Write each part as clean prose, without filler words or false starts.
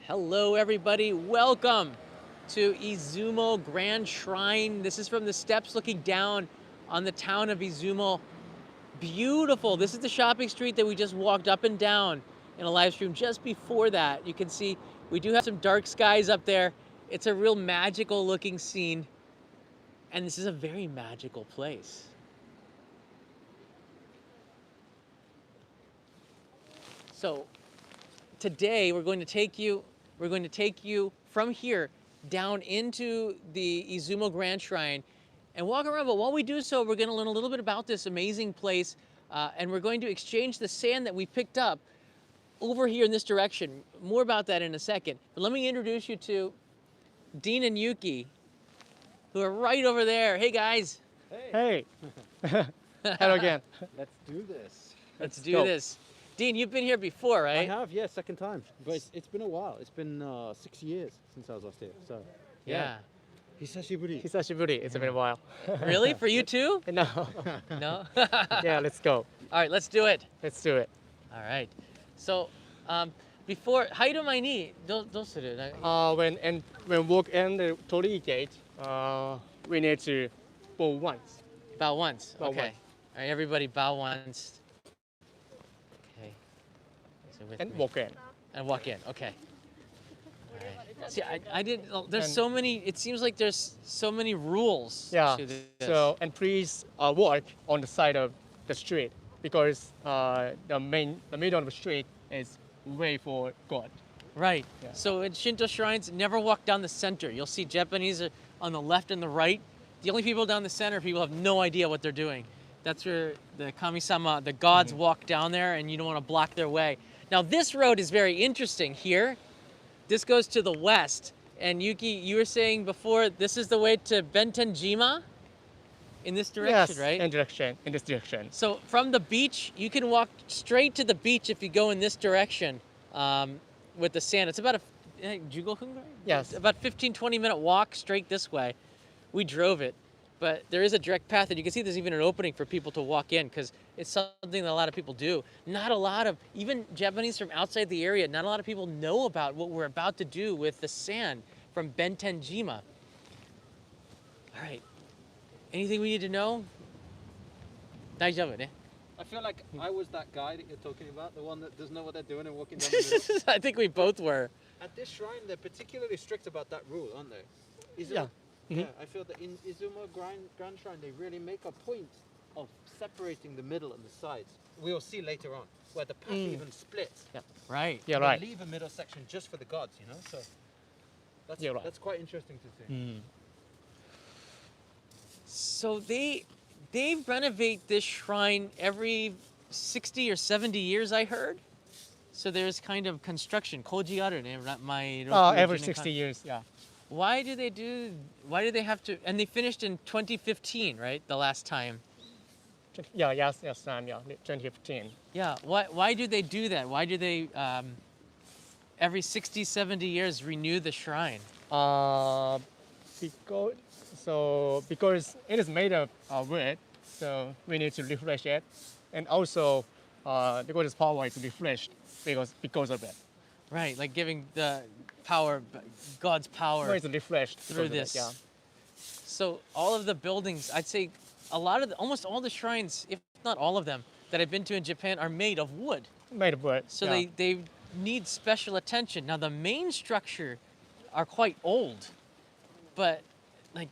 Hello, everybody. Welcome to Izumo Grand Shrine. This is from the steps looking down on the town of Izumo. Beautiful. This is the shopping street that we just walked up and down in a live stream. Just before that, you can see we do have some dark skies up there. It's a real magical looking scene. And this is a very magical place. So today we're going to take you from here down into the Izumo Grand Shrine and walk around. But while we do so, we're going to learn a little bit about this amazing place, and we're going to exchange the sand that we picked up over here in this direction. More about that in a second. But let me introduce you to Dean and Yuki, who are right over there. Hey, guys. Hey. Hello again. Let's do this. Let's do this. Dean, you've been here before, right? I have, yeah, second time. But it's been a while. It's been 6 years since I was last here. So, Yeah. Hisashiburi. Hisashiburi. It's been a while. Really? For you too? No. No? Yeah, let's go. All right, let's do it. Let's do it. All right. So, before, 入る前にどうする? When walk in the Torii gate, we need to bow once. Bow once. Bow Okay. once. All right, everybody bow once. Okay. So with And me. walk in. And walk in. Okay. All right. See, I didn't. There's And- so many. It seems like there's so many rules. Yeah. To this. So and please walk on the side of the street because the middle of the street is way for God. Right. Yeah. So in Shinto shrines, never walk down the center. You'll see Japanese are on the left and the right. The only people down the center, people have no idea what they're doing. That's where the kami-sama, the gods walk down there, and you don't want to block their way. Now this road is very interesting here. This goes to the west. And Yuki, you were saying before, this is the way to Bentenjima? In this direction, Yes. right? In this direction. So from the beach, you can walk straight to the beach if you go in this direction with the sand. It's about a 15 分? Yes. About 15, 20-minute walk straight this way. We drove it, but there is a direct path, and you can see there's even an opening for people to walk in because it's something that a lot of people do. Not a lot of, even Japanese from outside the area, not a lot of people know about what we're about to do with the sand from Bentenjima. All right. Anything we need to know? 大丈夫ね. I feel like I was that guy that you're talking about, the one that doesn't know what they're doing and walking down the middle. I think we both were. At this shrine, they're particularly strict about that rule, aren't they? Yeah. Yeah, I feel that in Izumo Grand Shrine, they really make a point of separating the middle and the sides. We'll see later on, where the path even splits. Yeah. Right. Yeah, They right. leave a middle section just for the gods, you know? So that's, You're right. that's quite interesting to see. So they renovate this shrine every 60 or 70 years, I heard. So there's kind of construction. Koji aru ne, Every 60 years, yeah. Why do they have to, and they finished in 2015, right? The last time. Yeah, yes, 2015. Yeah, why do they do that? Why do they, every 60, 70 years renew the shrine? Because it is made of wood, so we need to refresh it, and also the goddess power is refreshed because of it. Right, like giving the power, God's power It's refreshed through because this. of it, So all of the buildings, I'd say almost all the shrines, if not all of them, that I've been to in Japan are made of wood. yeah. Made of wood. So yeah. they need special attention. Now the main structure are quite old, but like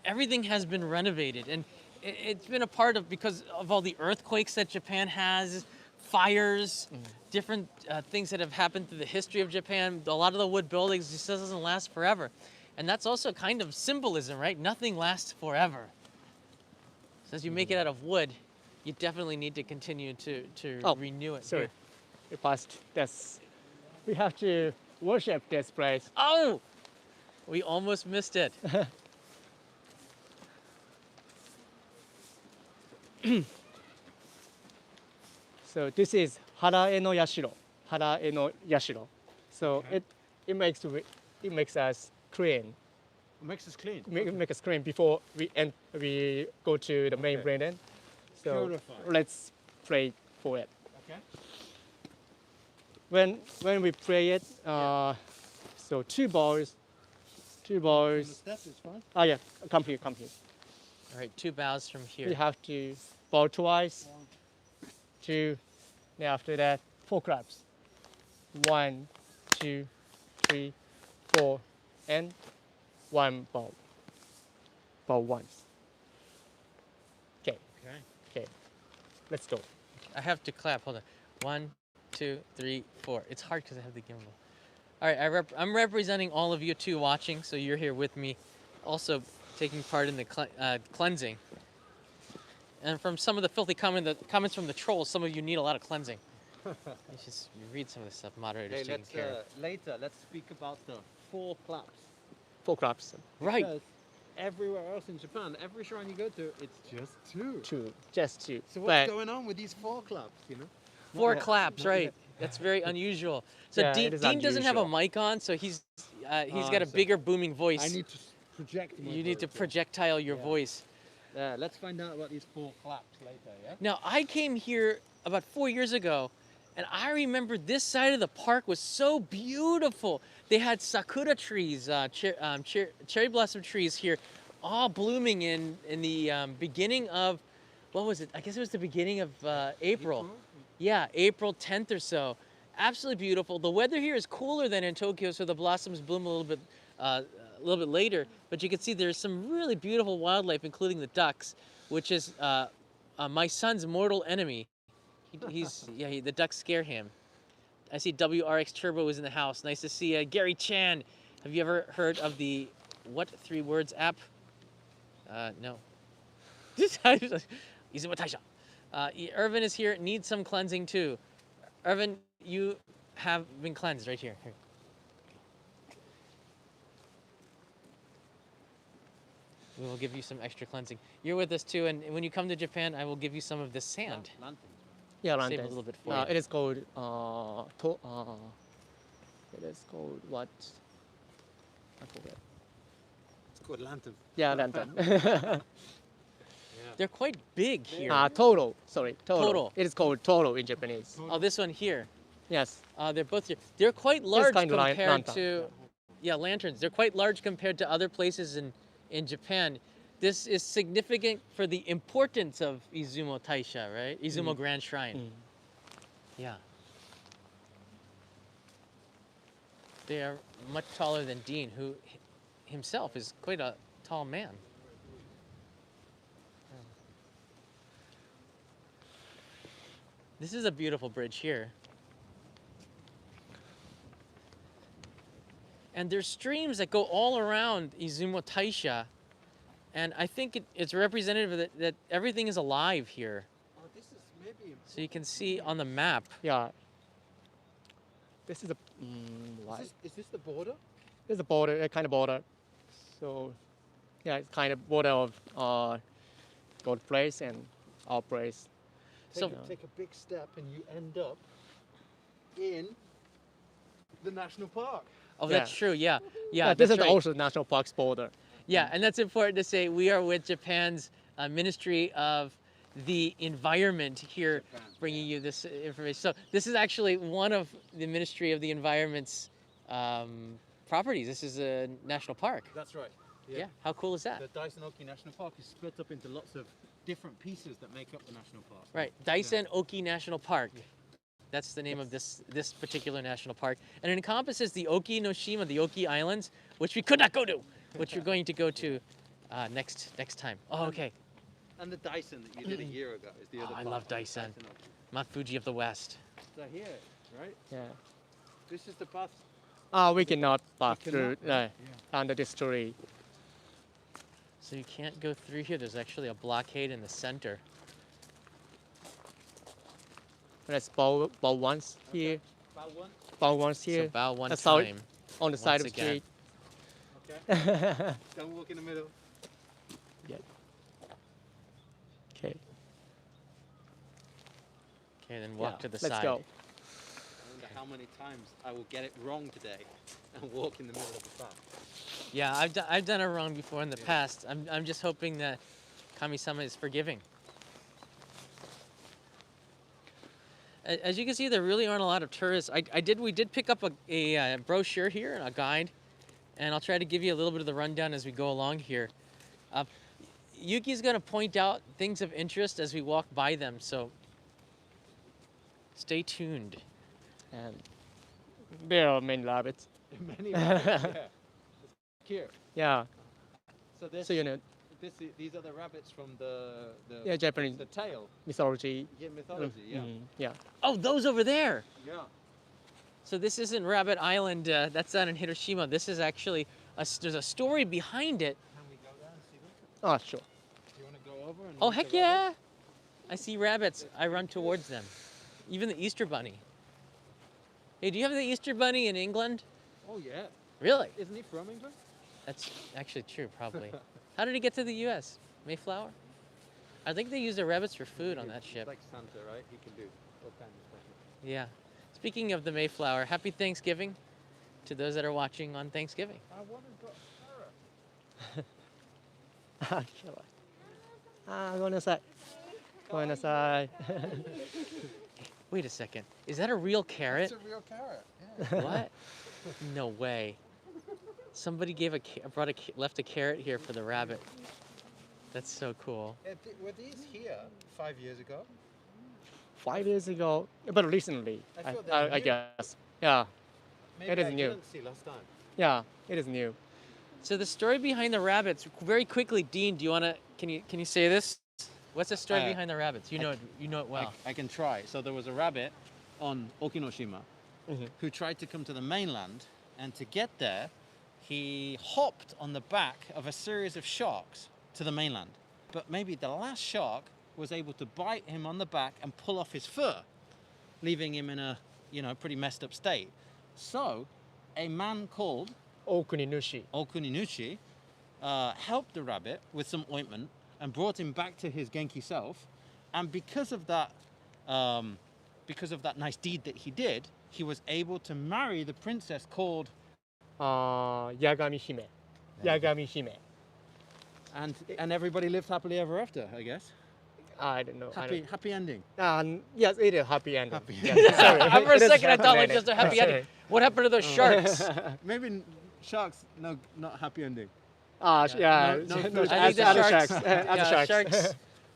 everything has been renovated, and it's been a part of, because of all the earthquakes that Japan has, fires, different things that have happened through the history of Japan. A lot of the wood buildings just doesn't last forever. And that's also kind of symbolism, right? Nothing lasts forever. So as you make it out of wood, you definitely need to continue to renew it. Sorry, we passed this. We have to worship this place. Oh! We almost missed it. So this is Harae no Yashiro. Harae no Yashiro. So it makes us clean. It makes us clean. Make us clean before we go to the main building. So Purify. let's pray for it. Okay. when we play it, so two balls. From the step is fine. Oh yeah, come here. All right, 2 bows from You here. have to bow twice. Two. Then after that, 4 claps. 1, 2, 3, 4, and 1 bow. Bow once. Okay. Okay. Let's go. I have to clap. Hold on. 1, 2, 3, 4. It's hard because I have the gimbal. All right, I'm representing all of you too watching, so you're here with me, also taking part in the cleansing. And from some of the filthy comments from the trolls, some of you need a lot of cleansing. You should read some of this stuff. Moderators Okay, taking care of. later let's speak about the 4 claps. 4 claps. Right. Because everywhere else in Japan, every shrine you go to, it's just 2. 2. Just 2. So But what's going on with these 4 claps, you know? 4 yet. claps, right? That's very unusual. So Yeah, Dean, it is Dean doesn't have a unusual. mic on, so he's got a so bigger booming voice. I need to project my You need to voice, yeah. projectile your Yeah. voice. Yeah, let's find out about these 4 claps later, yeah? Now, I came here about 4 years ago, and I remember this side of the park was so beautiful. They had sakura trees, cherry blossom trees here, all blooming in the beginning of, what was it? I guess it was the beginning of April. Yeah, April 10th or so. Absolutely beautiful. The weather here is cooler than in Tokyo, so the blossoms bloom a little bit later. But you can see there's some really beautiful wildlife, including the ducks, which is my son's mortal enemy. The ducks scare him. I see WRX Turbo is in the house. Nice to see Gary Chan. Have you ever heard of the What 3 Words app? No. Izumo Taisha. Irvin is here. Needs some cleansing too. Irvin, you have been cleansed right here. Here. We will give you some extra cleansing. You're with us too, and when you come to Japan, I will give you some of this sand. Lanterns. yeah, Save lanterns. a little bit for you. It is called it is called what? I forget. It's called lanterns. Yeah, lantern. They're quite big here. Total. Sorry, total. Total. It is called total in Japanese. Oh, this one here. Yes. They're both here. They're quite large kind of compared lantern. to, lanterns. They're quite large compared to other places in Japan. This is significant for the importance of Izumo Taisha, right? Izumo Grand Shrine. Yeah. They are much taller than Dean, who himself is quite a tall man. This is a beautiful bridge here. And there's streams that go all around Izumo Taisha. And I think it's representative that everything is alive here. Oh, this is maybe. So you can see on the map. Yeah. This is a what? Is this the border? This is a border, a kind of border. So, yeah, it's kind of border of gold place and our place. So Take a big step and you end up in the national park. oh, that's Yeah. true. Yeah, yeah. This that's is right. also national park's border. Yeah, and that's important to say. We are with Japan's Ministry of the Environment here, Japan. bringing you this information. So this is actually one of the Ministry of the Environment's properties. This is a national park. That's right. Yeah. How cool is that? The Daisen-Oki National Park is split up into lots of different pieces that make up the national park. Right, Daisen-Oki National Park. That's the name of this particular national park, and it encompasses the Okinoshima, the Oki Islands, which we could not go to, which we're going to go to next time. Oh, okay. And the Daisen that you did a year ago is the other I part. love Daisen. Mount Fuji of the West. So here, right? Yeah. This is the path. We cannot pass We through cannot, under this tree. So you can't go through here. There's actually a blockade in the center. Let's bow once here, About one. bow once So here bow one That's how- time. on the side of once the again. street. Okay. Don't walk in the middle. Okay. Okay, then walk Yeah, to the let's side. go. I wonder how many times I will get it wrong today and walk in the middle of the path. Yeah, I've done it wrong before in the past. I'm just hoping that Kami-sama is forgiving. As you can see, there really aren't a lot of tourists. We did pick up a brochure here and a guide, and I'll try to give you a little bit of the rundown as we go along here. Uh, Yuki's gonna point out things of interest as we walk by them, so stay tuned. And there are many rabbits. Many rabbits, yeah. Here. Yeah. So this, So you know, these are the rabbits from the yeah, Japanese the tail. mythology. Yeah, mythology. Yeah. Yeah. Oh, those over there. Yeah. So this isn't Rabbit Island. That's down in Hiroshima. This is actually there's a story behind it. Can we go there and see them? Oh, sure. Do you want to go over and Oh meet heck the yeah! rabbits? I see rabbits. I run towards them. Even the Easter Bunny. Hey, do you have the Easter Bunny in England? Oh yeah. Really? Isn't he from England? That's actually true, probably. How did he get to the U.S.? Mayflower? I think they use the rabbits for food on that He's ship. like Santa, right? He can do all kinds of stuff. Yeah. Speaking of the Mayflower, happy Thanksgiving to those that are watching on Thanksgiving. I want to go carrot. Go inside. Go inside. Wait a second. Is that a real carrot? It's a real carrot. Yeah. What? No way. Somebody left a carrot here for the rabbit. That's so cool. Were these here 5 years ago? 5 years ago, but recently, I thought they were I new. guess. Yeah. Maybe It is I new. didn't see last time. Yeah. It is new. So the story behind the rabbits, very quickly, Dean, do you want to, can you say this? What's the story behind the rabbits? You know it well. I can try. So there was a rabbit on Okinoshima who tried to come to the mainland, and to get there, he hopped on the back of a series of sharks to the mainland. But maybe the last shark was able to bite him on the back and pull off his fur, leaving him in a, pretty messed up state. So a man called Okuninushi. Okuninushi helped the rabbit with some ointment and brought him back to his Genki self. And because of that nice deed that he did, he was able to marry the princess called Yagami Hime. Yagami Hime. and everybody lived happily ever after, I guess. I don't know. Happy ending. Yes, it is happy ending. Happy Yes, sorry. For a It is second, I happy thought like ending. just a happy Sorry. ending. What happened to those sharks? Maybe sharks, no, not happy ending. Yeah. No food. I think the other sharks, sharks. Other sharks.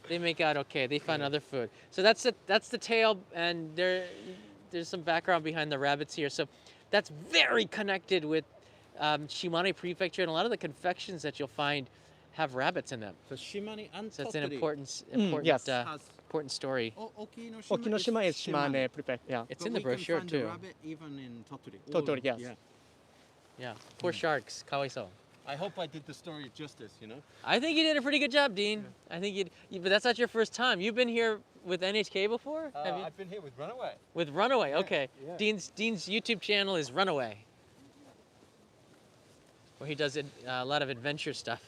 they make out okay. They find other food. So that's the tail, and there's some background behind the rabbits here. So that's very connected with Shimane Prefecture, and a lot of the confections that you'll find have rabbits in them. So Shimane and So that's an Tottori yes. important story. Okinoshima is Shimane Prefecture. Yeah. It's in the brochure can find too. The rabbit even in Tottori. Tottori, yes. Yeah. Yeah, poor sharks. Kawaiso. I hope I did the story justice, I think you did a pretty good job, Dean. I think but that's not your first time. You've been here with NHK before? Have you? I've been here with Runaway. With Runaway, okay. yeah. Dean's YouTube channel is Runaway, where he does a lot of adventure stuff.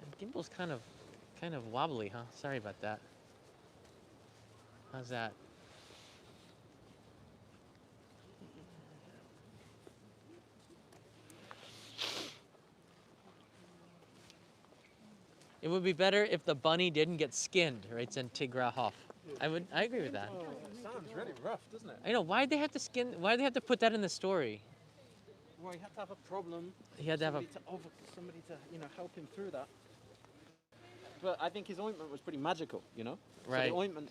And Gimbal's kind of wobbly, huh? Sorry about that. How's that? It would be better if the bunny didn't get skinned, writes Tigra Hoff. I agree with that. It sounds really rough, doesn't it? I know, why'd they have to put that in the story? Well, he had to have a problem. He had to have somebody to help him through that. But I think his ointment was pretty magical, Right. So the ointment,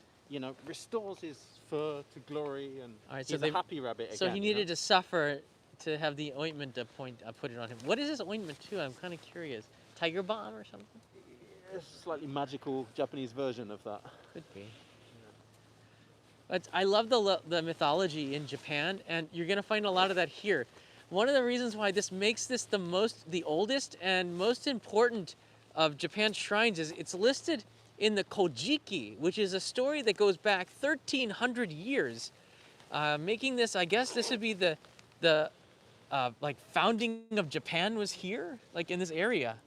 restores his fur to glory, and All right, he's a happy rabbit again. So he needed to suffer to have the ointment put it on him. What is this ointment too? I'm kind of curious. Tiger balm or something? A slightly magical Japanese version of that. Could be. But I love the mythology in Japan, and you're gonna find a lot of that here. One of the reasons why this makes this the oldest and most important of Japan's shrines is it's listed in the Kojiki, which is a story that goes back 1,300 years, making this. I guess this would be the like founding of Japan was here, like in this area.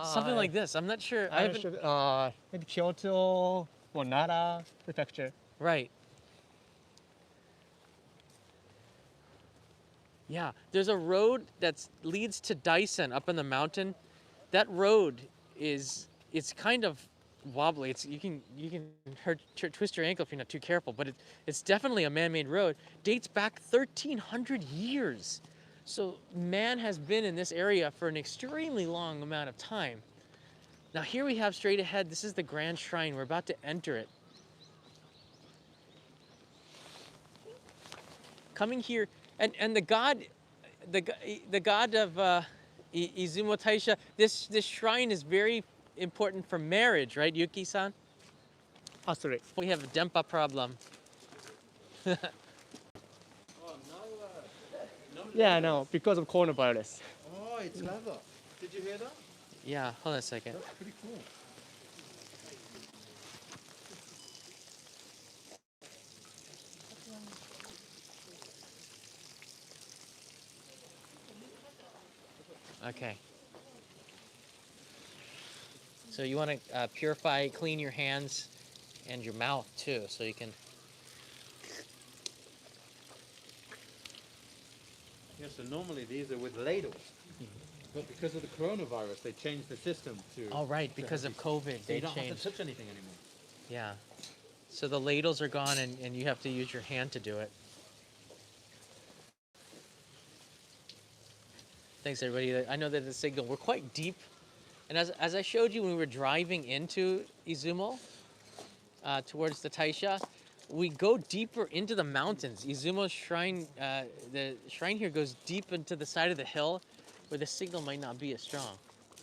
Something like this. I'm not sure. I haven't. Maybe Kyoto or Nara Prefecture. Right. Yeah, there's a road that leads to Daisen up in the mountain. That road it's kind of wobbly. You can twist your ankle if you're not too careful. But it's definitely a man-made road. Dates back 1,300 years. So man has been in this area for an extremely long amount of time. Now here we have straight ahead. This is the Grand Shrine. We're about to enter it. Coming here, and the god of Izumo Taisha. This shrine is very important for marriage, right, Yuki-san? Absolutely. We have a Dempa problem. Yeah, no, because of coronavirus. Oh, it's clever. Did you hear that? Yeah, hold on a second. That's pretty cool. Okay. So you want to purify, clean your hands and your mouth too, so you can. Yeah, so normally these are with ladles. But because of the coronavirus, they changed the system to. Oh right, because of COVID, So they you don't have changed. to touch anything anymore. Yeah. So the ladles are gone, and you have to use your hand to do it. Thanks everybody. I know that the signal, we're quite deep. And as I showed you when we were driving into Izumo, towards the Taisha, we go deeper into the mountains. Izumo's shrine, the shrine here goes deep into the side of the hill where the signal might not be as strong.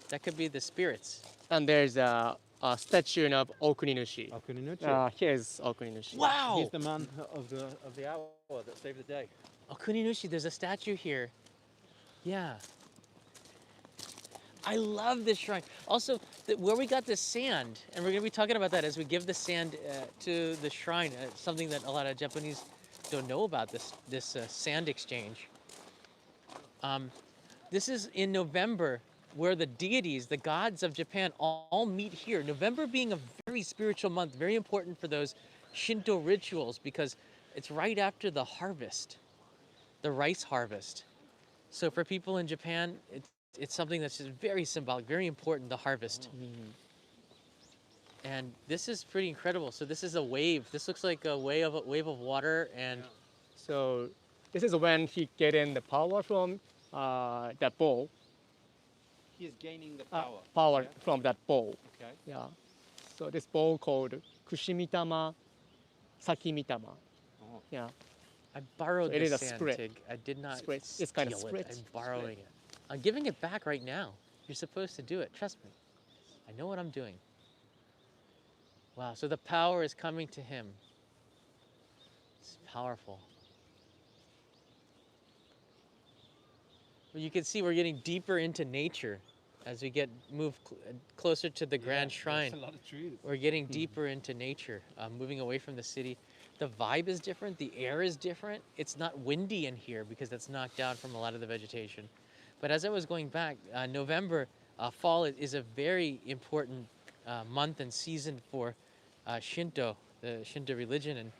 That could be the spirits. And there's a statue of Okuninushi. Okuninushi. Here's Okuninushi. Wow! He's the man of the hour that saved the day. Okuninushi, there's a statue here. Yeah. I love this shrine. Also, where we got this sand, and we're going to be talking about that as we give the sand to the shrine, something that a lot of Japanese don't know about, this sand exchange. This is in November, where the deities, the gods of Japan, all meet here. November being a very spiritual month, very important for those Shinto rituals, because it's right after the harvest, the rice harvest. So for people in Japan, it's something that's just very symbolic, very important, the harvest. And this is pretty incredible. So this is a wave. This looks like a wave of water, and So this is when he getting the power from that bowl. He is gaining the power. Power Yeah? from that bowl. Okay. Yeah. So this bowl called Kushimitama, Sakimitama. Oh. Yeah. I borrowed So it this is a sand, sprit. Tig. I did not Sprit. It's kind of steal sprit. it. I'm borrowing it. I'm giving it back right now. You're supposed to do it. Trust me. I know what I'm doing. Wow. So the power is coming to him. It's powerful. Well, you can see we're getting deeper into nature as we move closer to the Grand Shrine. There's a lot of trees. We're getting deeper into nature, moving away from the city. The vibe is different. The air is different. It's not windy in here because that's knocked out from a lot of the vegetation. But as I was going back, November, fall is a very important month and season for Shinto, the Shinto religion.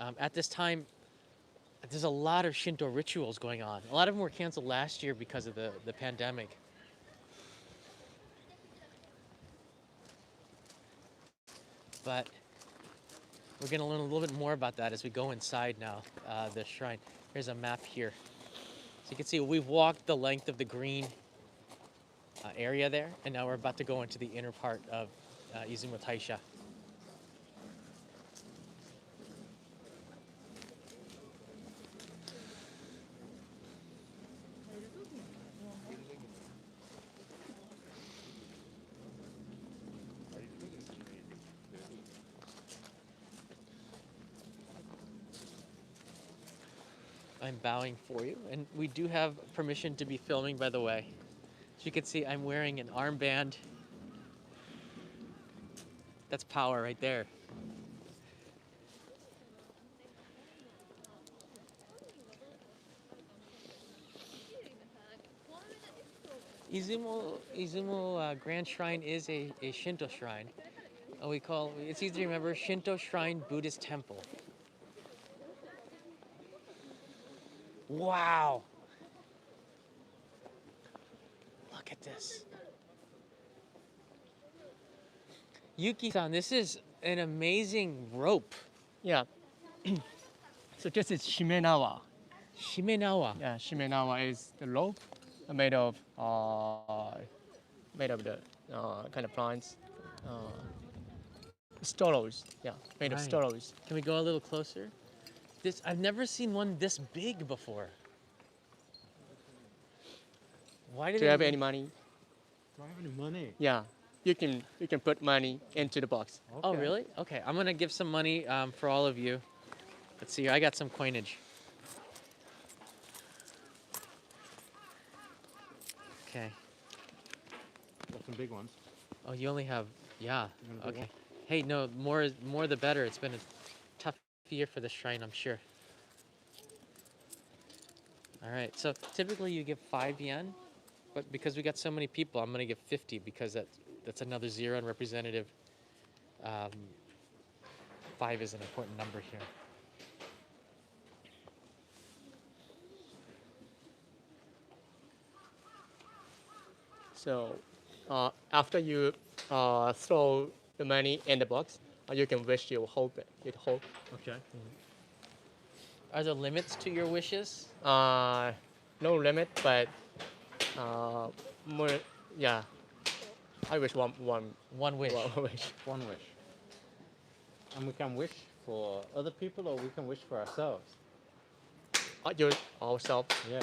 And at this time, there's a lot of Shinto rituals going on. A lot of them were canceled last year because of the pandemic. But we're going to learn a little bit more about that as we go inside now, the shrine. Here's a map here. So you can see we've walked the length of the green area there, and now we're about to go into the inner part of Izumo Taisha. I'm bowing for you, and we do have permission to be filming, by the way. As you can see, I'm wearing an armband. That's power right there. Izumo Grand Shrine is a Shinto shrine. It's easy to remember, Shinto Shrine Buddhist Temple. Wow. Look at this. Yuki-san, this is an amazing rope. Yeah. So this is shimenawa. Shimenawa. Yeah, shimenawa is the rope made of the kind of plants. Uh, Storos. Yeah, made of Right. storos. Can we go a little closer? This I've never seen one this big before. Why Do you have any money? Do I have any money? Yeah, you can put money into the box. Oh, Okay. really? Okay, I'm gonna give some money for all of you. Let's see. I got some coinage. Okay. Got some big ones. Oh, you only have, yeah. You want a big Okay. Hey, no, more the better. It's been a tough year for the shrine, I'm sure. All right. So typically you give 5 yen, but because we got so many people, I'm gonna give 50 because that's another zero and representative. Um, 5 is an important number here. So after you throw the money in the box, you can wish your hope. Okay. Are there limits to your wishes? No limit, but more. Yeah, I wish one One wish. one wish. One wish. And we can wish for other people or we can wish for ourselves. Your ourselves. Yeah.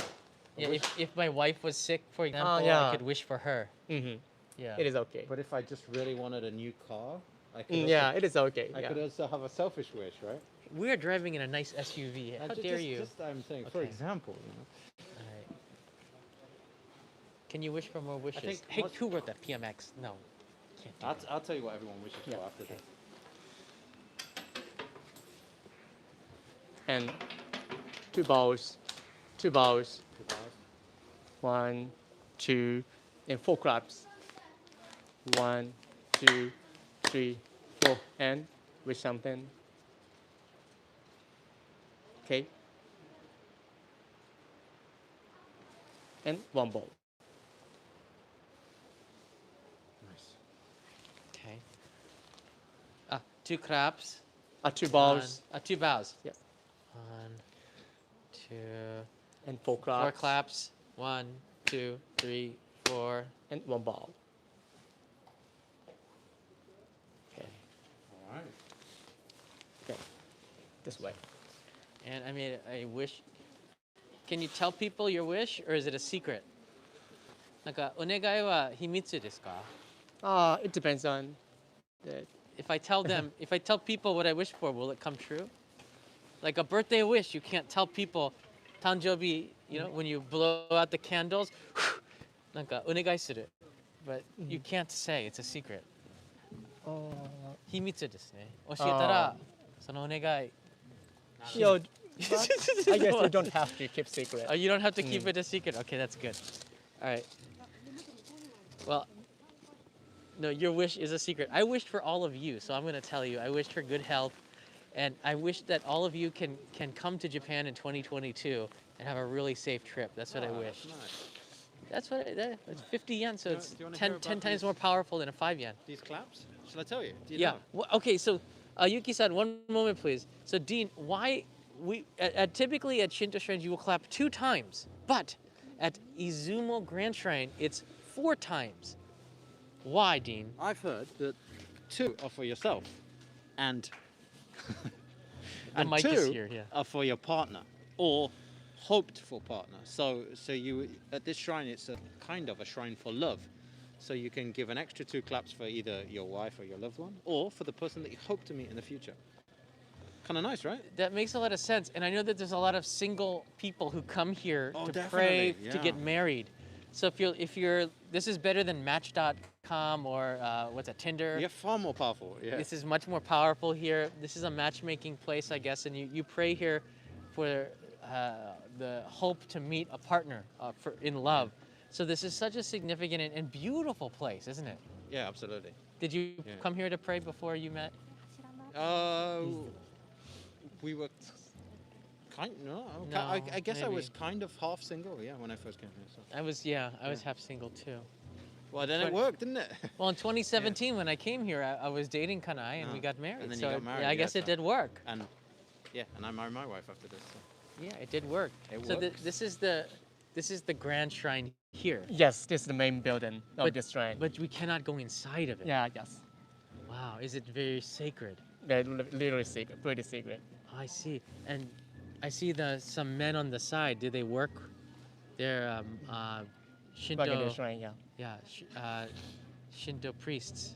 Yeah, if my wife was sick, for example, I yeah. could wish for her. Mm-hmm. Yeah. It is okay. But if I just really wanted a new car, I could Yeah, it is okay. I Yeah. could also have a selfish wish, right? We're driving in a nice SUV. How dare you? Just I'm saying, for Okay. example, All right. Can you wish for more wishes? think Hey, most- who wrote that? PMX? No. Can't do that. I'll tell you what everyone wishes Yeah. for after Okay. this. And two balls. Two bars. 1, 2, and 4 claps. 1, 2, 3, 4, and with something. Okay. And 1 ball. Nice. Okay. 2 claps. 2 balls 2 bows. Yeah. 1, 2, and 4 claps. 4 claps. 1, 2, 3, 4. And 1 ball. Okay. All right. Okay. This way. And I made a wish. Can you tell people your wish, or is it a secret? なんかお願いは秘密ですか? It depends on the. If I tell them, if I tell people what I wish for, will it come true? Like a birthday wish, you can't tell people, 誕生日, you know, when you blow out the candles, なんかお願いする. But you can't say, it's a secret. 秘密ですね。教えたら、そのお願い。I guess you don't have to keep secret. Oh, you don't have to keep it a secret. Okay, that's good. All right. Well, no, your wish is a secret. I wished for all of you, so I'm going to tell you. I wished for good health, and I wish that all of you can come to Japan in 2022 and have a really safe trip. That's what I wish. Nice. That's what it's 50 yen, so Do you- it's do you wanna 10 hear about times these? more powerful than a 5 yen. These claps? Shall I tell you? Do you Yeah. know? Well, okay, so Yuki-san, one moment, please. So, Dean, why typically at Shinto shrines you will clap 2 times, but at Izumo Grand Shrine it's 4 times. Why, Dean? I've heard that 2 are for yourself, and The mic 2 is here, yeah. are for your partner or hoped for partner. So you at this shrine it's a kind of a shrine for love. So you can give an extra 2 claps for either your wife or your loved one, or for the person that you hope to meet in the future. Kind of nice, right? That makes a lot of sense, and I know that there's a lot of single people who come here Oh, to pray definitely, to get yeah. married. So if you're this is better than Match.com or what's it, Tinder. You're far more powerful. Yeah. This is much more powerful here. This is a matchmaking place, I guess, and you pray here for the hope to meet a partner in love. So this is such a significant and beautiful place, isn't it? Yeah, absolutely. Did you Yeah. come here to pray before you met? We were no. No, I guess I maybe. was kind of half single. Yeah, when I first came here. So. I was half single too. Well, then it But- worked, didn't it? Well, in 2017, when I came here, I was dating Kanai and we Ah, got married. and then you so got married, yeah, I yeah, guess it so- did work. And yeah, and I married my wife after this. So. Yeah, it did work. It so works. this is the grand shrine here. Yes, this is the main building of But- this shrine. But we cannot go inside of it. Yeah, yes. Wow, is it very sacred? They're literally secret, pretty secret. I see. And I see some men on the side. Do they work? They're Shinto. Back in the shrine, yeah. Yeah, Shinto priests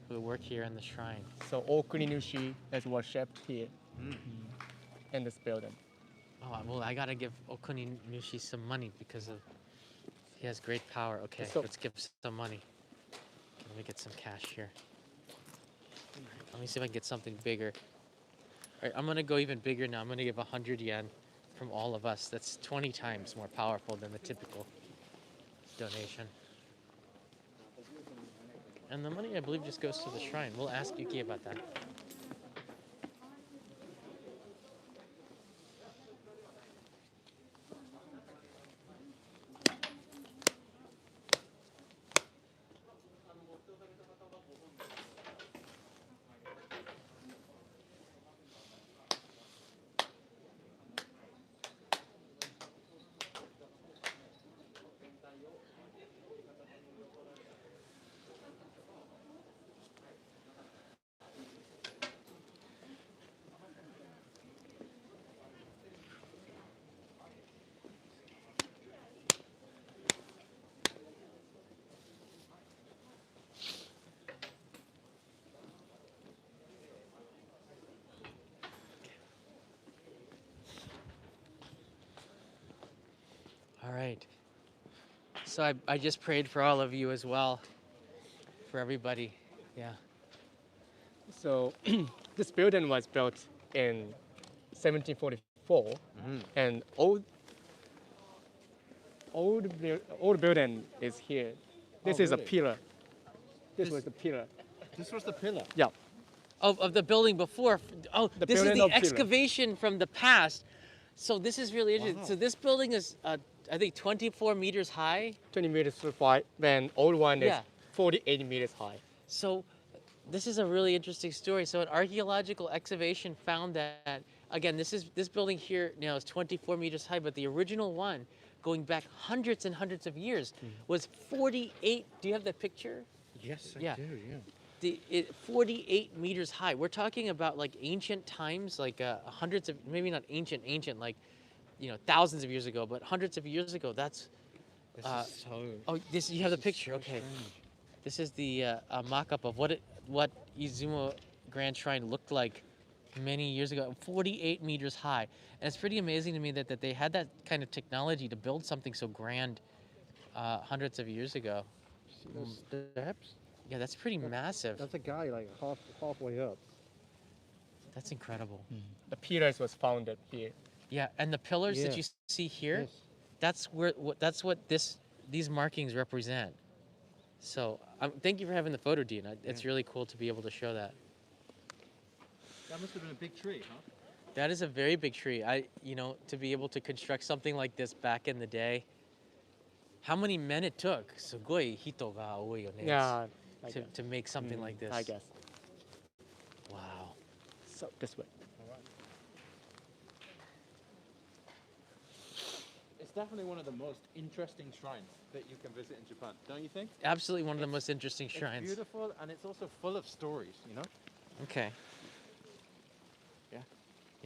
who work here in the shrine. So Okuninushi is worshipped here Mm. in this building. Oh well, I gotta give Okuninushi some money because he has great power. Okay, So- let's give some money. Okay, let me get some cash here. Alright, let me see if I can get something bigger. All right, I'm gonna go even bigger now. I'm gonna give 100 yen from all of us. That's 20 times more powerful than the typical donation. And the money, I believe, just goes to the shrine. We'll ask Yuki about that. All right. So I just prayed for all of you as well, for everybody. Yeah. So this building was built in 1744, Mhm. and old building is here. This is really? a pillar. This This- was the pillar. This was the pillar. Yeah. Of the building before. Oh, The this is building the of pillar. excavation from the past. So this is really interesting. Wow. So this building is, I think, 24 meters high. 20 meters wide. Then old one is Yeah. 48 meters high. So this is a really interesting story. So an archaeological excavation found that, again, this building here now is 24 meters high, but the original one, going back hundreds and hundreds of years, was 48. Do you have that picture? Yes, I Yeah. do. Yeah. 48 meters high. We're talking about like ancient times, like hundreds of, maybe not ancient, like, thousands of years ago, but hundreds of years ago. That's, This Uh, is so. oh, you have the this is picture. so Okay. strange. This is the mock-up of what Izumo Grand Shrine looked like many years ago, 48 meters high. And it's pretty amazing to me that they had that kind of technology to build something so grand hundreds of years ago. See those steps? Yeah, that's pretty massive. That's a guy like halfway up. That's incredible. The pillars was founded here. Yeah, and the pillars that Yeah. you see here, Yes. that's what these markings represent. So thank you for having the photo, Dean. It's really cool to be able to show that. That must have been a big tree, huh? That is a very big tree. To be able to construct something like this back in the day, how many men it took? すごい人が多いよね Yeah. I guess. to make something like this. I guess. Wow. So this way. It's definitely one of the most interesting shrines that you can visit in Japan, don't you think? Absolutely one of the most interesting It's shrines. beautiful and it's also full of stories, you know? Okay.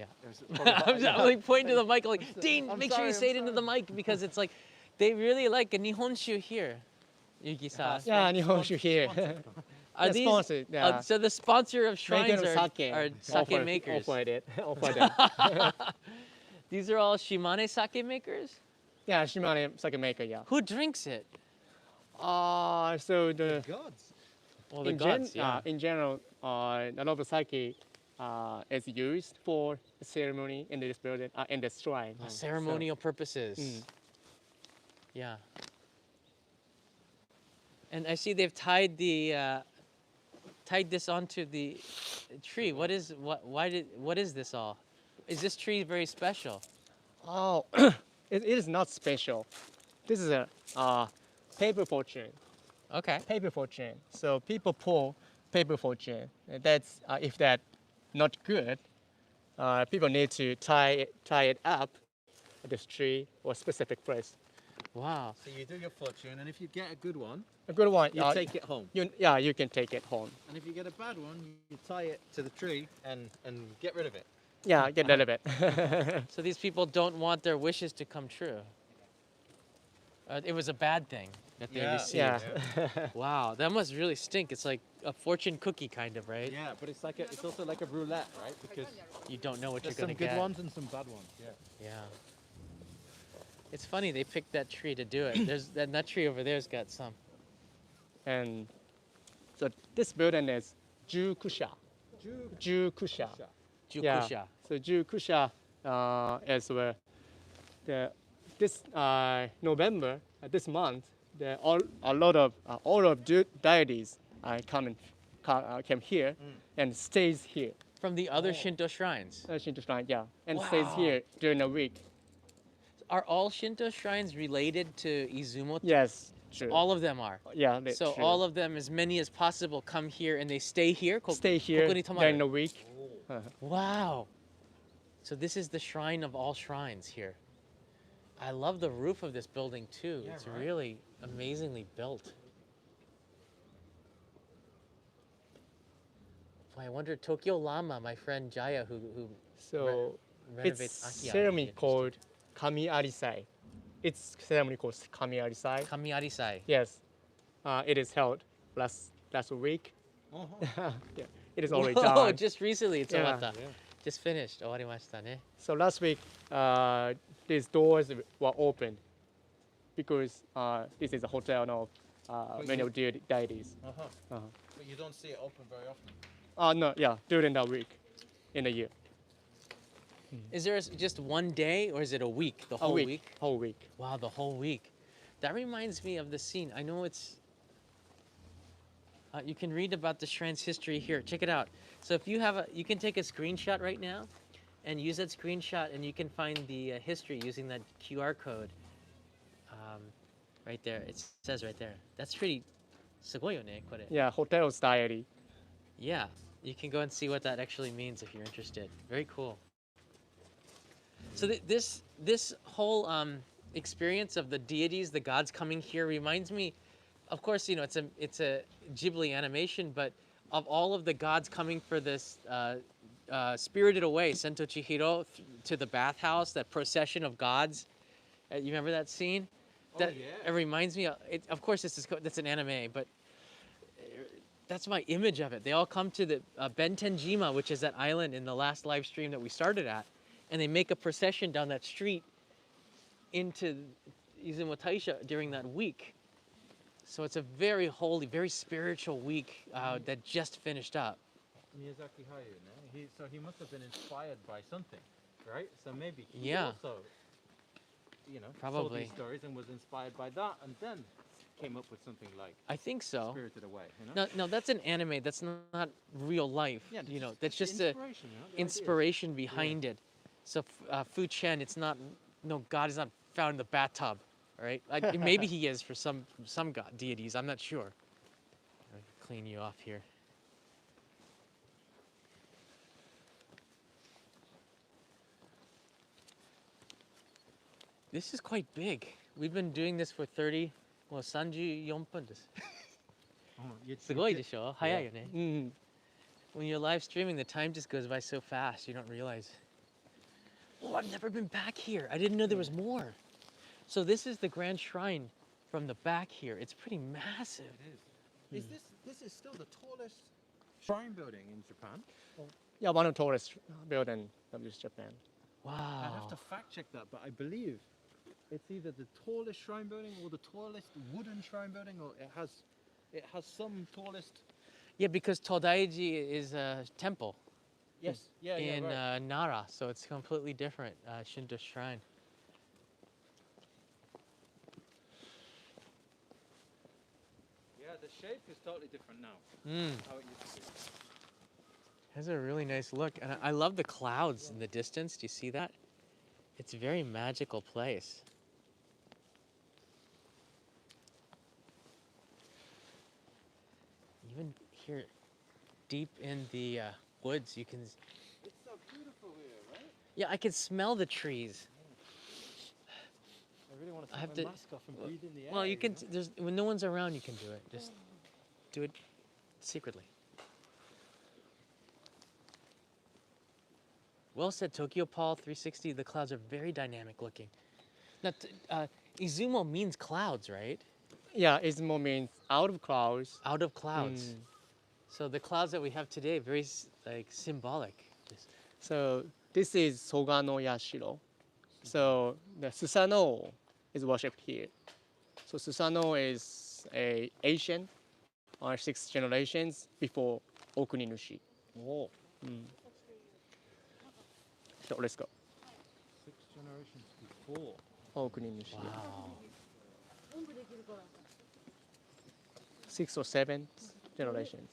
It was I'm just like pointing to the mic like, so- Dean, I'm make sure you sorry, say it into the mic because it's like, they really like a Nihonshu here. Yuki-san. Yeah, Nihonshu here. Are Yeah, these, sponsored, yeah. so the sponsor of shrines Maker of sake. are sake Offered- makers. Offered it. Offered them. These are all Shimane sake makers? Yeah, Shimane sake maker, yeah. Who drinks it? So the gods. Well, the in, gods, in general, a lot of sake is used for ceremony in this building, in the shrine. Ceremonial purposes. Mm. Yeah. And I see they've tied this onto the tree. What is this all? Is this tree very special? Oh, it is not special. This is a paper fortune. Okay. Paper fortune. So people pull paper fortune. And that's if that not good, people need to tie it up at this tree or specific place. Wow. So you do your fortune, and if you get a good one, A good one. you take it home. You can take it home. And if you get a bad one, you tie it to the tree and get rid of it. Yeah, get rid of it. So these people don't want their wishes to come true. It was a bad thing that they received. yeah. Wow, that must really stink. It's like a fortune cookie kind of, right? Yeah, but it's also like a roulette, right? Because You don't know what there's you're some gonna good get. ones and some bad ones. Yeah. Yeah. It's funny they picked that tree to do it. There's that tree over there's got some. And so this building is Jukusha. Jukusha. Yeah. Jukusha. So Jukusha is where this November, this month, a lot of all of deities came here and stays here. From the other Shinto shrines. Shinto shrine, yeah, and stays Wow. here during a week. Are all Shinto shrines related to Izumo? Yes, true. All of them are. Yeah, that's So true. all of them, as many as possible, come here and they stay here. Stay here Kokunitomaru. during the week. Wow. So this is the shrine of all shrines here. I love the roof of this building too. Yeah, It's right. really amazingly built. Boy, I wonder Tokyo Llama, my friend Jaya, who So renovates it's Akiya. ceremony called Kami Arisai. It's ceremony called Kami Arisai. Kami Arisai. Yes, it is held last week. Uh-huh. Yeah, it is already Whoa, done. just recently it's Yeah.終わった. Just finished. 終わりましたね. So last week, these doors were open because this is a hotel of many of the deities. Uh-huh. Uh-huh. But you don't see it open very often. No, yeah, during that week in a year. Is there just one day or is it a week? The whole A week? Whole week. Wow, the whole week. That reminds me of the scene. I know it's. You can read about the shrine's history here. Check it out. So if you have you can take a screenshot right now, and use that screenshot, and you can find the history using that QR code. Right there. It says right there. That's pretty. すごいよね、これ. Yeah, hotel's diary. Yeah, you can go and see what that actually means if you're interested. Very cool. So this whole experience of the deities, the gods coming here reminds me, of course, you know, it's a Ghibli animation, but of all of the gods coming for this Spirited Away, Sento Chihiro, to the bathhouse, that procession of gods. You remember that scene? That, yeah. It reminds me. Of course, that's an anime, but that's my image of it. They all come to the Bentenjima, which is that island in the last live stream that we started at, and they make a procession down that street into Izumo Taisha during that week. So it's a very holy, very spiritual week that just finished up. Miyazaki Hayao, no? So he must have been inspired by something, right? So maybe he Yeah. also, saw Probably. these stories and was inspired by that, and then came up with something like I think so. Spirited Away. You know? No, that's an anime. That's not real life. Yeah, That's just the a inspiration, the ideas. inspiration behind it. So Fu Chen, it's not. No, God is not found in the bathtub, right? Like, maybe he is for some god deities. I'm not sure. I'll clean you off here. This is quite big. We've been doing this for 34分です. You- すごいでしょ? 早いよね. Mm. When you're live streaming, the time just goes by so fast, you don't realize. Oh, I've never been back here. I didn't know there was more. So this is the grand shrine from the back here. It's pretty massive. It is. This is still the tallest shrine building in Japan? Yeah, one of the tallest building of this Japan. Wow. I'd have to fact check that, but I believe it's either the tallest shrine building or the tallest wooden shrine building, or it has some tallest. Yeah, because Todaiji is a temple Yes. Yeah. in Right. Nara, so it's completely different Shinto shrine. Yeah, the shape is totally different now. How it used to be. Has a really nice look, and I love the clouds in the distance. Do you see that? It's a very magical place. even here, deep in the woods, you can. It's so beautiful here, right? Yeah, I can smell the trees. I really want to I take have my to- mask off and breathe in the air. Well, you can. know? There's when no one's around, you can do it. Just do it secretly. Well said, Tokyo Paul 360. The clouds are very dynamic looking. Now, Izumo means clouds, right? Yeah, Izumo means out of clouds. Out of clouds. Mm. So the clouds that we have today, very like symbolic. So this is Sogano Yashiro. So the Susanoo is worshipped here. So Susanoo is a ancient or 6 generations before Okuninushi. Oh. So let's go. 6 generations before. Okuninushi. Wow. 6 or 7 generations.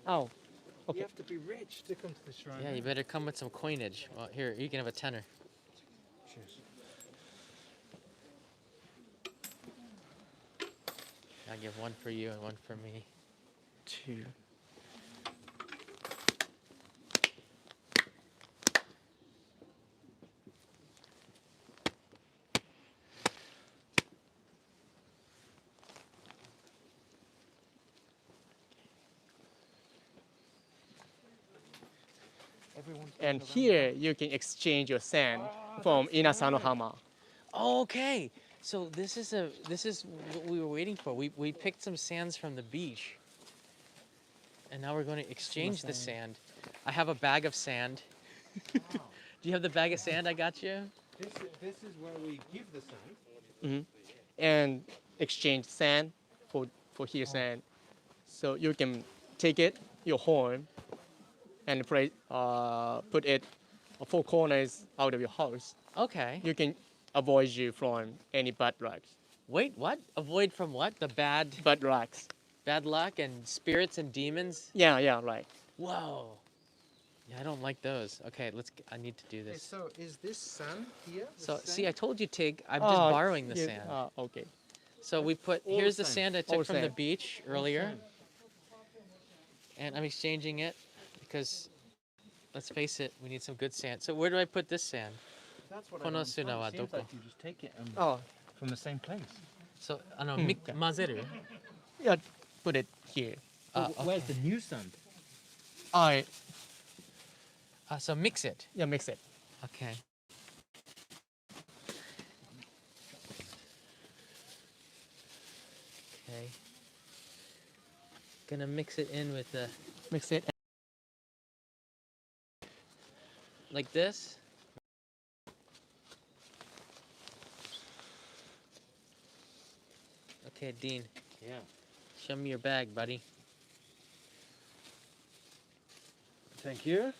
Oh, You okay. have to be rich to come to the shrine. Yeah, you better come with some coinage. Well, here, you can have a tenner. Cheers. I'll give one for you and one for me. 2. Everyone's And going around here you can exchange your sand from Inasanohama. Okay, so this is what we were waiting for. We picked some sands from the beach, and now we're going to exchange the sand. I have a bag of sand. Wow. Do you have the bag of sand I got you? This is where we give the sand. And exchange sand for here sand. So you can take it, your home, and put it 4 corners out of your house. Okay. You can avoid you from any bad luck. Wait, what? Avoid from what? The bad luck and spirits and demons? Yeah, right. Whoa. Yeah, I don't like those. Okay, I need to do this. So is this sand here? So, see, I told you, Tig, I'm just borrowing the sand. Okay. So we put, All here's the sand. sand I All took from the sand. beach earlier. And I'm exchanging it because, let's face it, we need some good sand. So where do I put this sand? That's what Kono I don't suna wa understand. It seems doko? like you just take it Oh, from the same place. So, mazeru? yeah, put it here. Where's the new sand? I So mix it. yeah, mix it. Okay. Okay. Gonna mix it in with the, Mix it. like this. Okay, Dean, Yeah. show me your bag, buddy. Thank you.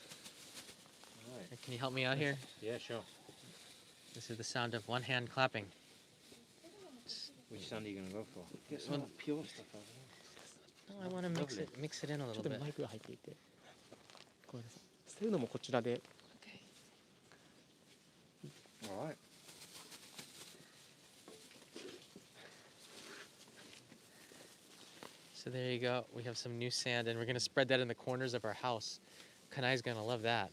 Can you help me out here? Yeah, sure. This is the sound of one hand clapping. Which sand are you gonna go for? Get some Well- of the pure stuff over there. No, I want to Lovely. mix it in a ちょ little っと bit. マイクが入っていて。ごめんなさい。捨てるのもこちらで。 Okay. All right. So there you go. We have some new sand, and we're gonna spread that in the corners of our house. Kanai's gonna love that.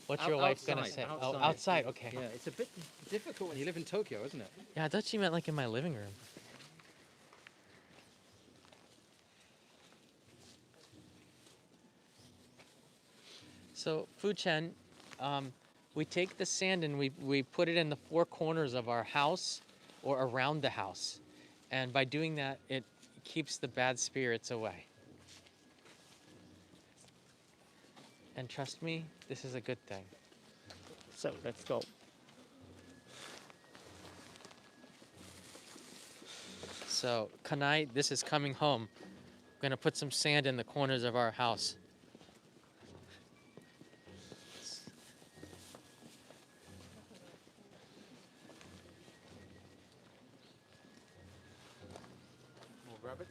What's your wife gonna say? Oh, outside. Okay. Yeah, it's a bit difficult when you live in Tokyo, isn't it? Yeah, I thought she meant like in my living room. So, Fu-Chen, we take the sand and we put it in the 4 corners of our house or around the house. And by doing that, it keeps the bad spirits away. And trust me, this is a good thing. So let's go. So, Kanai, this is coming home. I'm gonna put some sand in the corners of our house. More rabbits.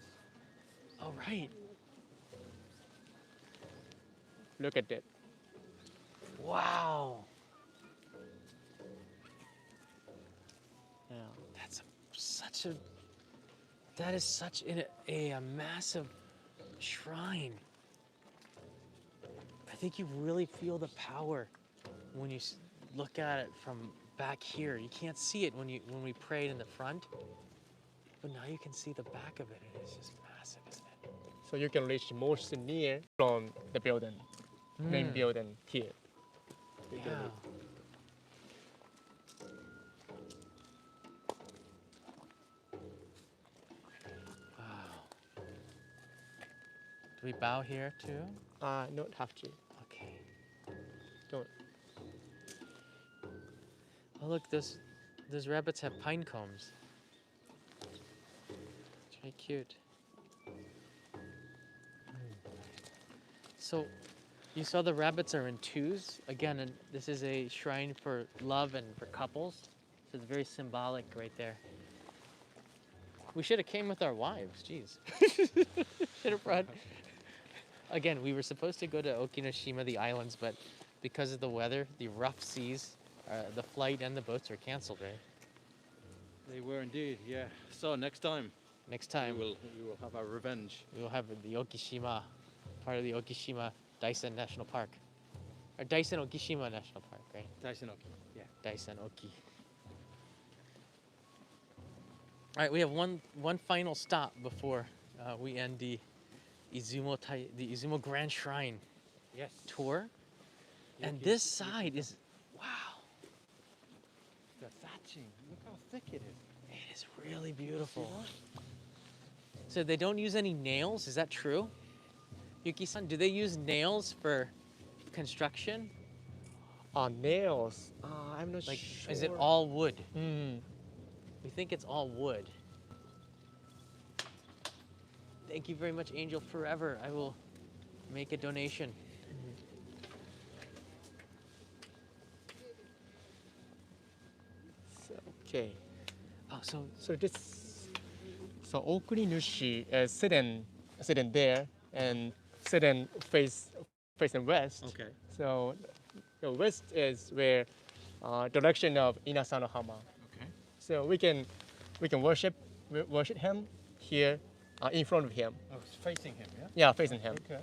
Oh, right. Look at it. Wow. Yeah. That's such a. That is such a massive shrine. I think you really feel the power when you look at it from back here. You can't see it when we prayed in the front, but now you can see the back of it. It is just massive, isn't it? So you can reach most near from the building, main Mm. building here. You can Yeah. reach. Wow. Do we bow here too? Not have to. Okay. Don't. Oh look, those rabbits have pine cones. It's very cute. So, you saw the rabbits are in twos again, and this is a shrine for love and for couples. So it's very symbolic right there. We should have came with our wives. Jeez. Should have brought. Again, we were supposed to go to Okinoshima, the islands, but because of the weather, the rough seas, the flight and the boats were canceled. Right. They were indeed, yeah. So next time, Next time, we will have our revenge. we will have the Okishima, part of the Okishima Daisen National Park. Or Daisen Okishima National Park, right? Taisenoki, yeah. Daisen Oki. All right, we have one final stop before we end the Izumo Grand Shrine Yes. tour. And this side is, wow, The thatching. Look how thick it is. it is really beautiful. So they don't use any nails, is that true? Yuki-san, do they use nails for construction? Nails. I'm not Like, sure. is it all wood? Hmm. We think it's all wood. Thank you very much, Angel Forever. I will make a donation. Okay. Oh, so So this. So Okuninushi is sitting there and sitting facing west. Okay. So the west is where direction of Inasanohama. Okay. So we can worship him here in front of him. Oh, it's facing him, yeah? Yeah, facing him. Okay.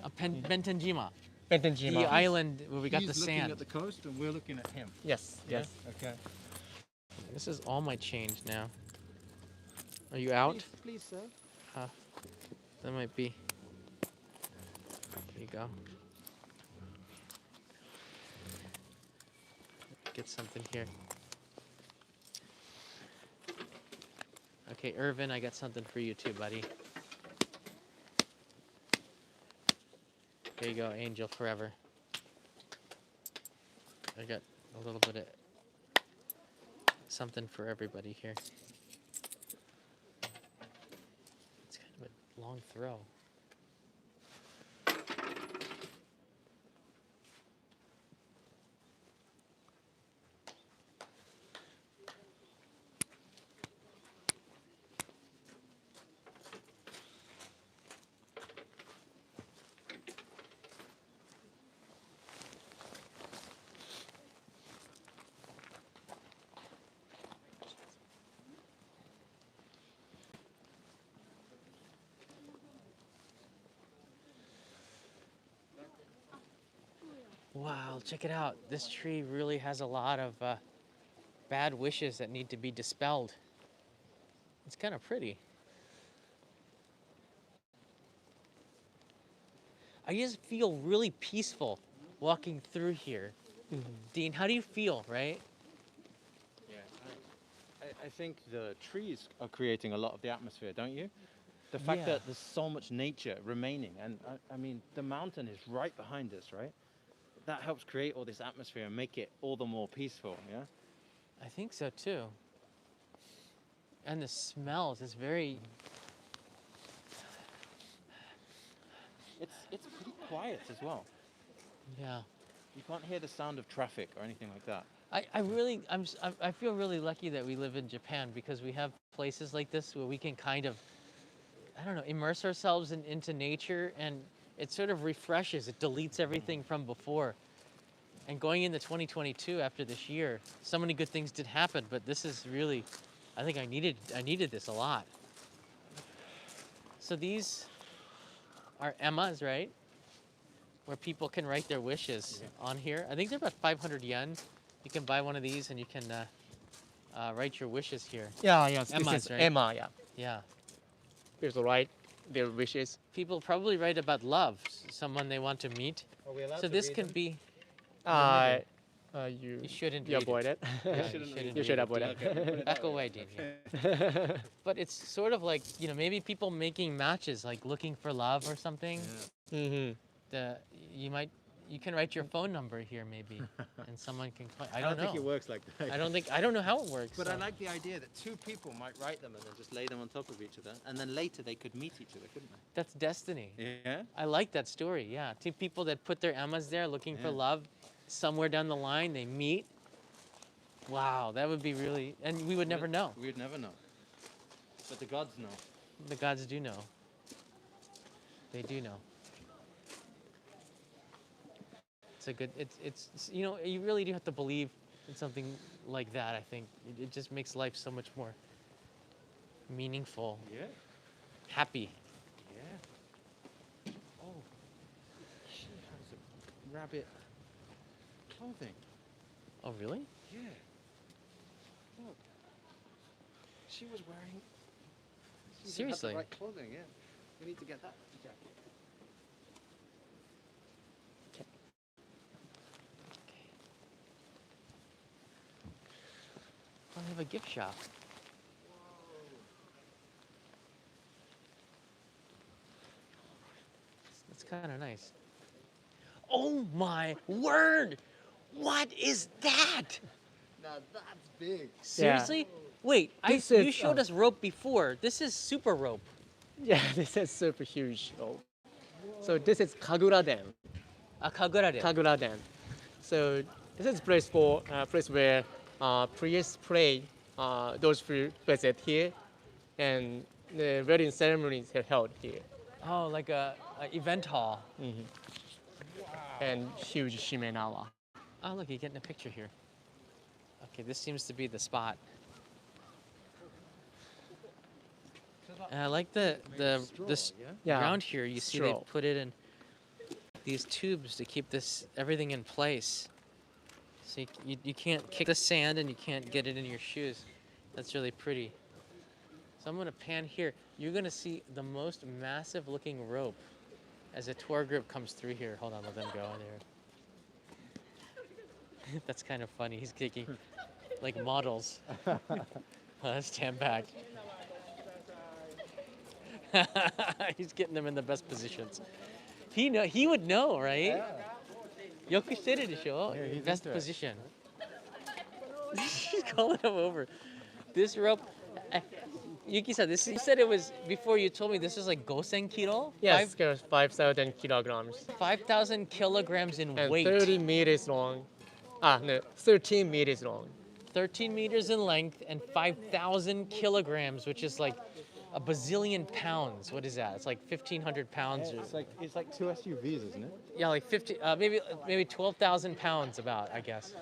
Bentenjima, Bentenjima. the island where we got the He's looking sand. at the coast and we're looking at him. Yes. Yes. Okay. This is all my change now. Are you out? Please, sir. That might be. There you go. Get something here. Okay, Irvin, I got something for you too, buddy. There you go, Angel Forever. I got a little bit of something for everybody here. It's kind of a long throw. Wow, check it out. This tree really has a lot of bad wishes that need to be dispelled. It's kind of pretty. I just feel really peaceful walking through here. Dean, how do you feel, right? Yeah. I think the trees are creating a lot of the atmosphere, don't you? The fact Yeah. that there's so much nature remaining, and I mean, the mountain is right behind us, right? That helps create all this atmosphere and make it all the more peaceful, yeah? I think so too. And the smells is very. It's pretty quiet as well. Yeah. You can't hear the sound of traffic or anything like that. I feel really lucky that we live in Japan because we have places like this where we can kind of, I don't know, immerse ourselves into nature and it sort of refreshes, it deletes everything from before. And going into 2022 after this year, so many good things did happen, but this is really, I think I needed this a lot. So these are emmas, right? Where people can write their wishes on here. I think they're about 500 yen. You can buy one of these and you can write your wishes here. Yeah, yes. Emma's, This is right? Emma. Yeah. Yeah. People write their wishes. People probably write about love, someone they want to meet. Are we allowed So to this read can them? be. Uh, middle. you You shouldn't you read avoid it. Yeah, shouldn't you read shouldn't You should read avoid Dean. it. Okay, put it Back that way. away, Dean. Yeah. But it's sort of like, maybe people making matches, like looking for love or something. Mhm. The you can write your phone number here maybe, and someone can call. I don't think it know. works like that. I don't know how it works. But so. I like the idea that two people might write them and then just lay them on top of each other, and then later they could meet each other, couldn't That's destiny. they? Yeah. I like that story. Yeah, two people that put their emmas there looking for Yeah. love. Somewhere down the line, they meet. Wow, that would be really, and we would never know. We'd never know. But the gods know. The gods do know. They do know. It's a good. It's you really do have to believe in something like that. I think it just makes life so much more meaningful, Yeah. happy. Yeah. Oh, she has a rabbit clothing. Oh really? Yeah. Look. She was wearing. She Seriously? had the right clothing. Yeah. We need to get that jacket. Oh, they have a gift shop. That's kind of nice. Oh my word! What is that? Now that's big. Seriously? Wait, This you is, showed us rope before. This is super rope. Yeah, this is super huge. So this is Kagura Dam. A kagura. Kagura Dam. So this is place where priests pray those who visit here, and the wedding ceremonies are held here. Oh, like a event hall. And huge shimenawa. Oh, look, you're getting a picture here. Okay, this seems to be the spot. And I like this Yeah, ground here. You see straw. they put it in these tubes to keep everything in place. So you can't kick the sand and you can't get it in your shoes. That's really pretty. So I'm gonna pan here. You're gonna see the most massive looking rope as a tour group comes through here. Hold on, let them go there. That's kind of funny. He's taking like models. Stand back. He's getting them in the best positions. He would know, right? よくしてるでしょ? Yeah, he's Best into it. position. She's calling him over. This rope, Yuki-san, you said it was, before you told me this was like gosen kilo? Yes, 5,000 kilograms 5,000 kilograms in and weight. 30 meters long. No, 13 meters long. 13 meters in length and 5,000 kilograms, which is like a bazillion pounds. What is that? It's like 1,500 pounds. It's like two SUVs, isn't it? Yeah, like 50, maybe 12,000 pounds about, I guess.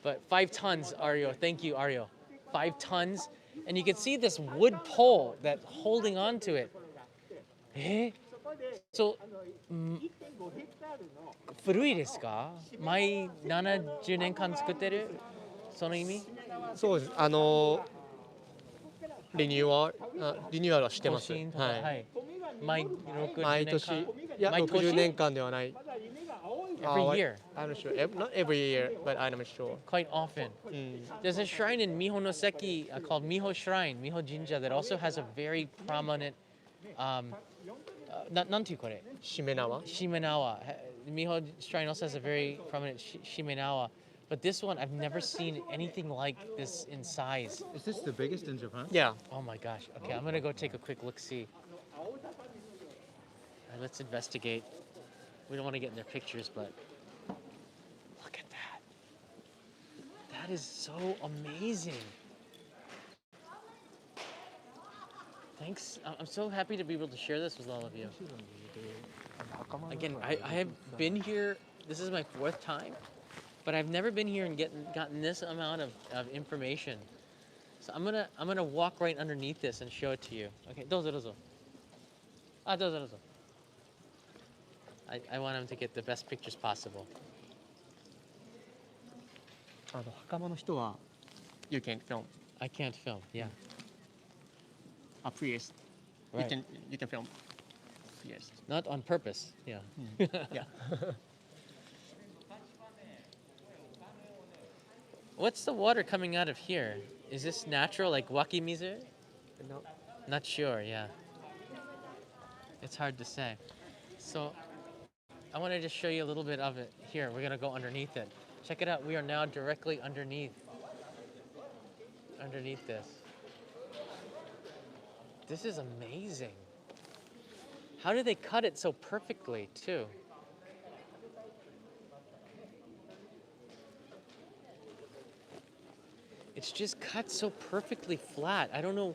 But 5 tons, Ario. Thank you, Ario. 5 tons, and you can see this wood pole that's holding on to it. Eh? So, 古いですか？毎70年間作ってる？その意味？そうです。リニューアルはしてます。更新とか、はい。毎60毎年間。年、いや、毎年60年間ではない。 Every year. I'm not sure. Not every year, but I'm not sure. Quite often. There's a shrine in Mihonoseki called Miho Shrine, Miho Jinja, that also has a very prominent, なんていうこれ? しめ縄 Shimenawa. Miho Shrine also has a very prominent Shimenawa. But this one, I've never seen anything like this in size. Is this the biggest in Japan? Yeah. Oh my gosh. Okay, I'm gonna go take a quick look-see. All right, let's investigate. We don't want to get in their pictures, but look at that. That is so amazing. Thanks. I'm so happy to be able to share this with all of you. Again, I have been here. This is my fourth time, but I've never been here and gotten this amount of information. So I'm gonna walk right underneath this and show it to you. Okay, dozo dozo. Ah, dozo dozo. I want him to get the best pictures possible. 袴の人は you can film I can't film. Yeah. a priest. Right. You can film priest. Not on purpose. Yeah. Yeah. What's the water coming out of here? Is this natural, like wakimizu? No. Not sure. Yeah. It's hard to say. So I wanted to show you a little bit of it here. We're gonna go underneath it. Check it out. We are now directly underneath this. This is amazing. How do they cut it so perfectly, too? It's just cut so perfectly flat. I don't know.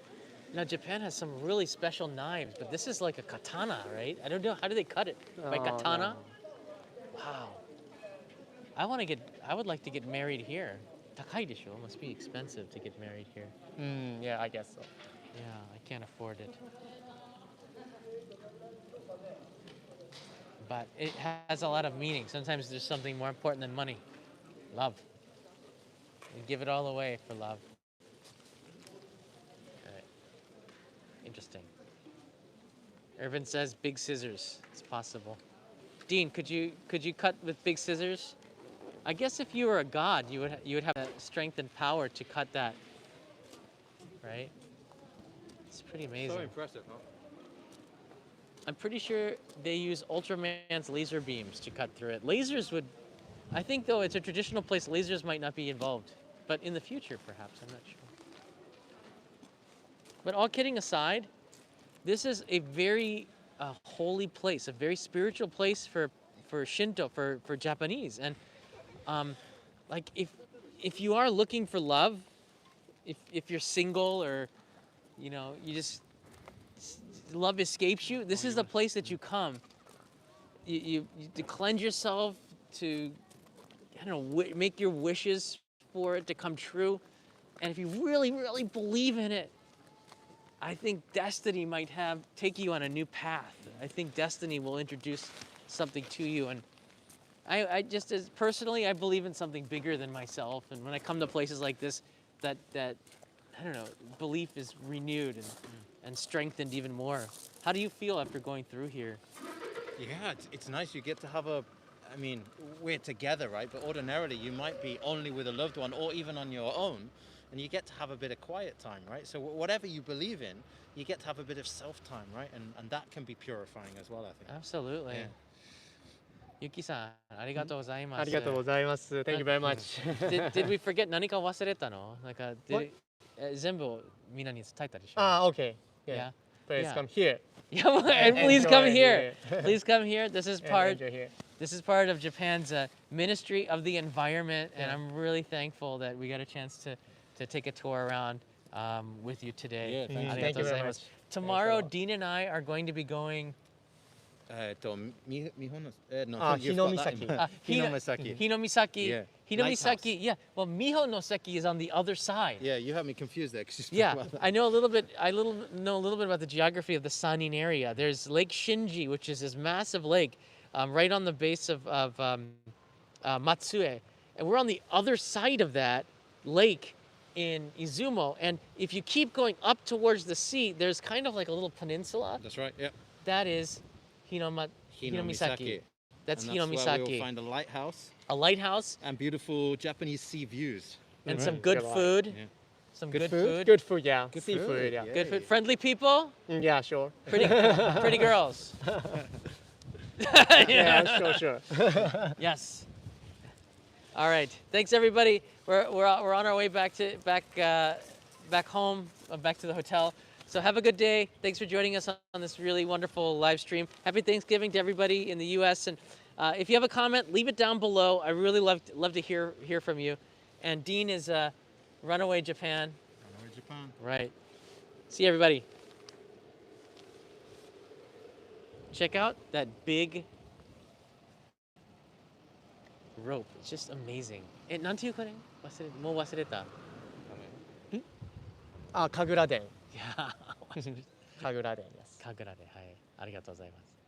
Now, Japan has some really special knives, but this is like a katana, right? I don't know. How do they cut it? By katana? Wow. I would like to get married here. Takai desho. Must be expensive to get married here. Yeah, I guess so. Yeah, I can't afford it. But it has a lot of meaning. Sometimes there's something more important than money. Love. You give it all away for love. Right. Interesting. Irvin says big scissors. It's possible. Dean, could you cut with big scissors? I guess if you were a god, you would have the strength and power to cut that. Right? It's pretty amazing. So impressive, huh? I'm pretty sure they use Ultraman's laser beams to cut through it. Lasers would, I think though it's a traditional place, lasers might not be involved. But in the future, perhaps, I'm not sure. But all kidding aside, this is a very holy place, a very spiritual place for Shinto, for Japanese. And like if you are looking for love, if you're single or, you know, you just, love escapes you, this is the place that you come. You to cleanse yourself, to, I don't know, make your wishes for it to come true. And if you really, really believe in it, I think destiny might take you on a new path. I think destiny will introduce something to you. And I just, as personally, I believe in something bigger than myself. And when I come to places like this, that I don't know, belief is renewed and strengthened even more. How do you feel after going through here? Yeah, it's nice. You get to have I mean, we're together, right? But ordinarily, you might be only with a loved one or even on your own, and you get to have a bit of quiet time, right? So whatever you believe in, you get to have a bit of self-time, right? And that can be purifying as well, I think. Absolutely. Yeah. Yuki-san, ありがとうございます。ありがとうございます. Thank you very much. did we forget 何か忘れたの？なんか全部みんなに伝えたでしょ？ Okay. Yeah. Please Yeah. come here. Yeah, and please come Enjoy here. here. Please come here. This is And part. enjoy here. This is part of Japan's Ministry of the Environment, and Yeah. I'm really thankful that we got a chance to take a tour around with you today. Yeah, thank you. Thank you very much. Tomorrow, Thanks a lot. Dean and I are going to be going. No, you've got that in Hinomisaki. mind. Hinomisaki. Hinomisaki. Yeah. Hinomisaki. Yeah. Well, Miho no Seki is on the other side. Yeah, you have me confused there because you spoke Yeah, about that. I know a little bit. Know a little bit about the geography of the Sanin area. There's Lake Shinji, which is this massive lake, right on the base of Matsue, and we're on the other side of that lake in Izumo. And if you keep going up towards the sea, there's kind of like a little peninsula. That's right, yeah. That is Hinomisaki. That's And that's where we'll Hinomisaki. find a lighthouse A lighthouse and beautiful Japanese sea views. and Mhm. some good Good food. Yeah. Some Good good food? food. Good food, yeah. Good Seafood, food, yeah. yeah. Good food. Friendly people. Yeah, sure. Pretty girls. Yeah, sure. Yes. All right. Thanks, everybody. We're on our way back home, back to the hotel. So have a good day. Thanks for joining us on this really wonderful live stream. Happy Thanksgiving to everybody in the U.S. And if you have a comment, leave it down below. I really love to hear from you. And Dean is Runaway Japan. Runaway Japan. Right. See you, everybody. Check out that big rope. It's just amazing. なんていうこれ？もう忘れた。あ、神楽殿。いや、神楽殿です。神楽で、はい。ありがとうございます。